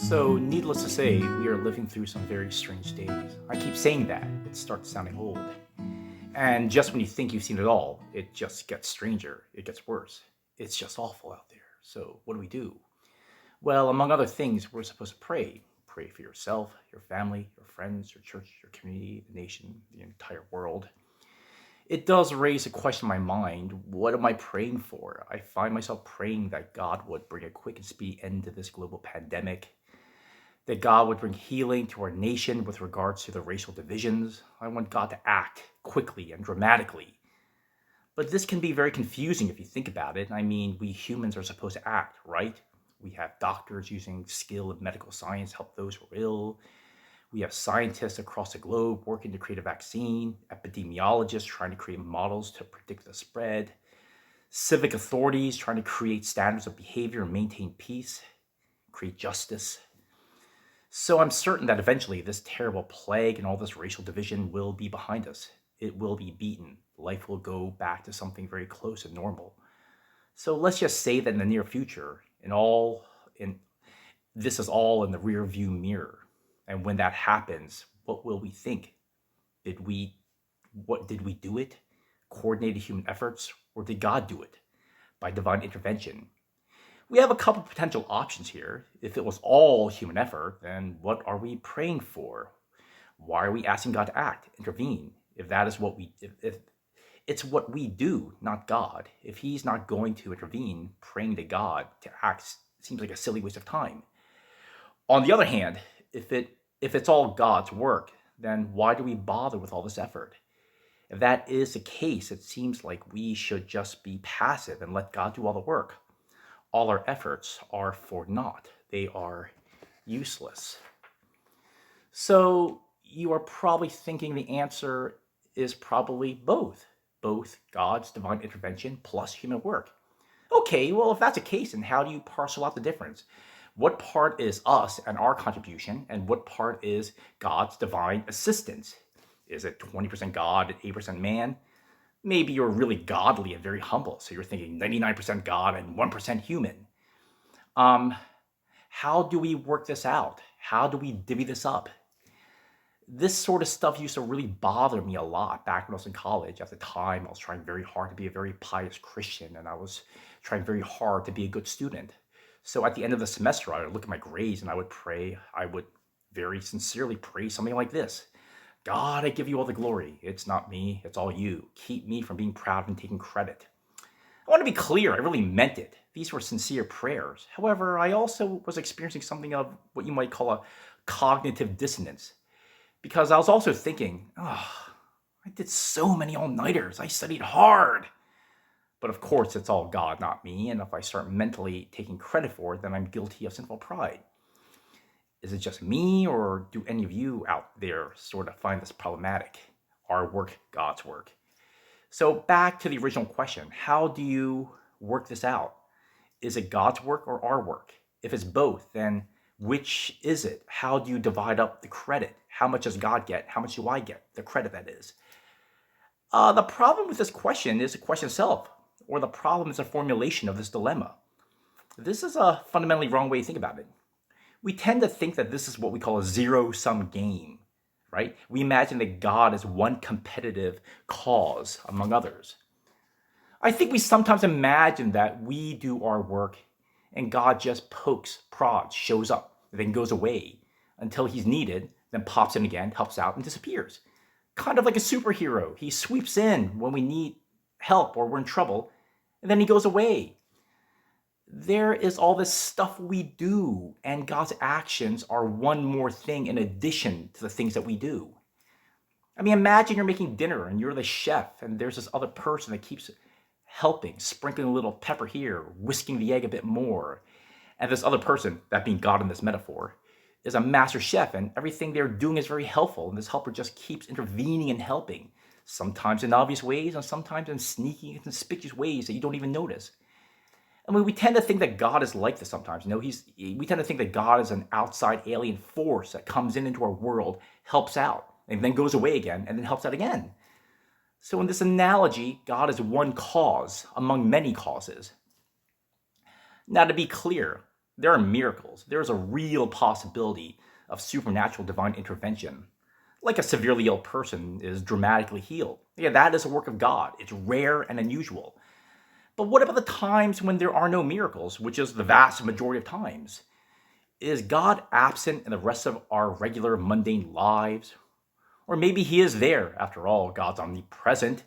So, needless to say, we are living through some very strange days. I keep saying that, it starts sounding old. And just when you think you've seen it all, it just gets stranger, it gets worse. It's just awful out there. So, what do we do? Well, among other things, we're supposed to pray. Pray for yourself, your family, your friends, your church, your community, the nation, the entire world. It does raise a question in my mind: what am I praying for? I find myself praying that God would bring a quick and speedy end to this global pandemic, that God would bring healing to our nation with regards to the racial divisions. I want God to act quickly and dramatically. But this can be very confusing if you think about it. I mean, we humans are supposed to act, right? We have doctors using skill of medical science to help those who are ill. We have scientists across the globe working to create a vaccine, epidemiologists trying to create models to predict the spread, civic authorities trying to create standards of behavior and maintain peace, create justice. So I'm certain that eventually this terrible plague and all this racial division will be behind us. It will be beaten. Life will go back to something very close and normal. So let's just say that in the near future, in this is all in the rear view mirror. And when that happens, what will we think? Did we do it? Coordinated human efforts, or did God do it by divine intervention? We have a couple potential options here. If it was all human effort, then what are we praying for? Why are we asking God to act, intervene? If that is what if it's what we do, not God. If He's not going to intervene, praying to God to act seems like a silly waste of time. On the other hand, if it's all God's work, then why do we bother with all this effort? If that is the case, it seems like we should just be passive and let God do all the work. All our efforts are for naught. They are useless. So you are probably thinking the answer is probably both God's divine intervention plus human work. Okay, well, if that's the case, then how do you parcel out the difference? What part is us and our contribution, and what part is God's divine assistance? Is it 20% God and 80% man? Maybe you're really godly and very humble, so you're thinking 99% God and 1% human. How do we work this out? How do we divvy this up? This sort of stuff used to really bother me a lot back when I was in college. At the time, I was trying very hard to be a very pious Christian, and I was trying very hard to be a good student. So at the end of the semester, I would look at my grades and I would pray. I would very sincerely pray something like this: God, I give you all the glory. It's not me, it's all you. Keep me from being proud and taking credit. I want to be clear, I really meant it. These were sincere prayers. However, I also was experiencing something of what you might call a cognitive dissonance, because I was also thinking, I did so many all-nighters. I studied hard. But of course, it's all God, not me. And if I start mentally taking credit for it, then I'm guilty of sinful pride. Is it just me, or do any of you out there sort of find this problematic? Our work, God's work. So back to the original question, how do you work this out? Is it God's work or our work? If it's both, then which is it? How do you divide up the credit? How much does God get? How much do I get? The credit, that is. The problem with this question is the question itself, or the problem is a formulation of this dilemma. This is a fundamentally wrong way to think about it. We tend to think that this is what we call a zero-sum game, right? We imagine that God is one competitive cause among others. I think we sometimes imagine that we do our work and God just pokes, prods, shows up, then goes away until he's needed, then pops in again, helps out, and disappears. Kind of like a superhero. He sweeps in when we need help or we're in trouble, and then he goes away. There is all this stuff we do, and God's actions are one more thing in addition to the things that we do. I mean, imagine you're making dinner and you're the chef, and there's this other person that keeps helping, sprinkling a little pepper here, whisking the egg a bit more. And this other person, that being God in this metaphor, is a master chef, and everything they're doing is very helpful, and this helper just keeps intervening and helping, sometimes in obvious ways and sometimes in sneaky and conspicuous ways that you don't even notice. I mean, we tend to think that God is like this sometimes. We tend to think that God is an outside alien force that comes into our world, helps out, and then goes away again, and then helps out again. So in this analogy, God is one cause among many causes. Now, to be clear, There are miracles. There is a real possibility of supernatural divine intervention. Like a severely ill person is dramatically healed. Yeah, that is a work of God. It's rare and unusual. But what about the times when there are no miracles, which is the vast majority of times? Is God absent in the rest of our regular mundane lives? Or maybe he is there, after all, God's omnipresent,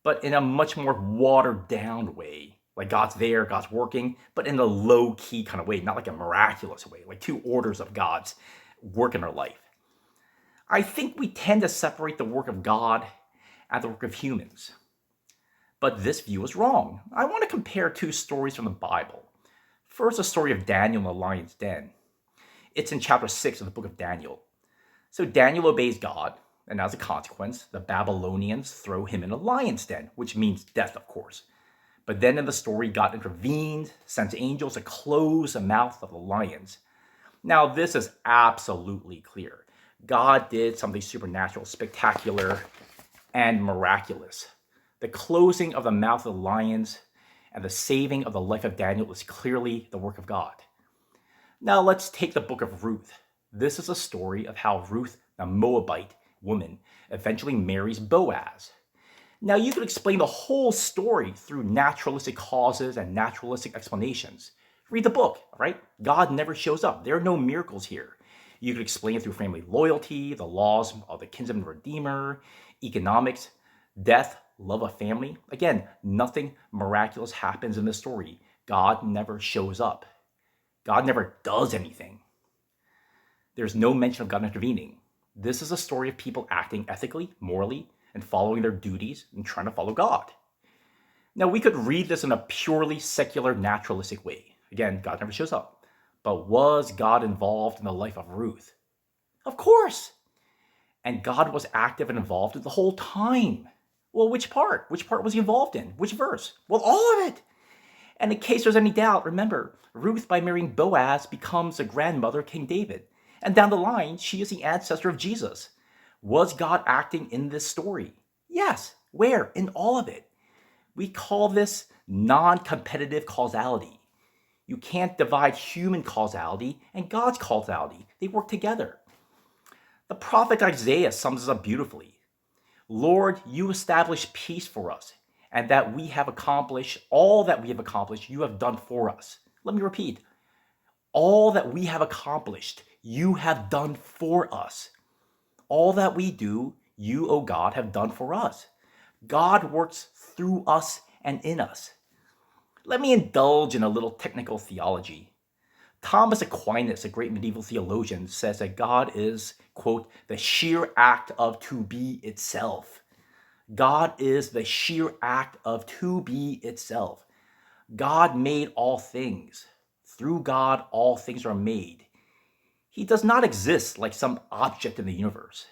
but in a much more watered down way. Like God's there, God's working, but in a low key kind of way, not like a miraculous way, like two orders of God's work in our life. I think we tend to separate the work of God and the work of humans. But this view is wrong. I want to compare two stories from the Bible. First, the story of Daniel in the lion's den. It's in chapter 6 of the book of Daniel. So Daniel obeys God, and as a consequence, the Babylonians throw him in a lion's den, which means death, of course. But then in the story, God intervened, sent angels to close the mouth of the lions. Now, this is absolutely clear. God did something supernatural, spectacular, and miraculous. The closing of the mouth of the lions and the saving of the life of Daniel is clearly the work of God. Now let's take the book of Ruth. This is a story of how Ruth, a Moabite woman, eventually marries Boaz. Now you could explain the whole story through naturalistic causes and naturalistic explanations. Read the book, right? God never shows up. There are no miracles here. You could explain it through family loyalty, the laws of the kinsman redeemer, economics, death, love of family. Again, nothing miraculous happens in this story. God never shows up. God never does anything. There's no mention of God intervening. This is a story of people acting ethically, morally, and following their duties and trying to follow God. Now, we could read this in a purely secular, naturalistic way. Again, God never shows up. But was God involved in the life of Ruth? Of course. And God was active and involved the whole time. Well, which part? Which part was he involved in? Which verse? Well, all of it. And in case there's any doubt, remember, Ruth, by marrying Boaz, becomes the grandmother of King David. And down the line, she is the ancestor of Jesus. Was God acting in this story? Yes. Where? In all of it. We call this non-competitive causality. You can't divide human causality and God's causality. They work together. The prophet Isaiah sums this up beautifully. Lord, you establish peace for us, and that we have accomplished all that we have accomplished, you have done for us. Let me repeat. All that we have accomplished, you have done for us. All that we do, you, O God, have done for us. God works through us and in us. Let me indulge in a little technical theology. Thomas Aquinas, a great medieval theologian, says that God is, quote, the sheer act of to be itself. God is the sheer act of to be itself. God made all things. Through God, all things are made. He does not exist like some object in the universe.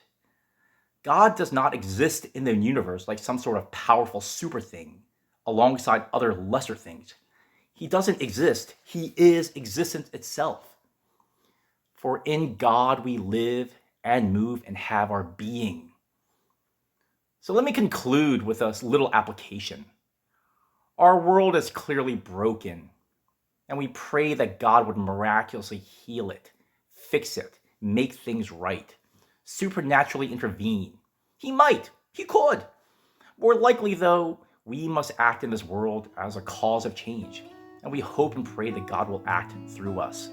God does not exist in the universe like some sort of powerful super thing alongside other lesser things. He doesn't exist. He is existence itself. For in God we live and move and have our being. So let me conclude with a little application. Our world is clearly broken, and we pray that God would miraculously heal it, fix it, make things right, supernaturally intervene. He might. He could. More likely, though, we must act in this world as a cause of change, and we hope and pray that God will act through us.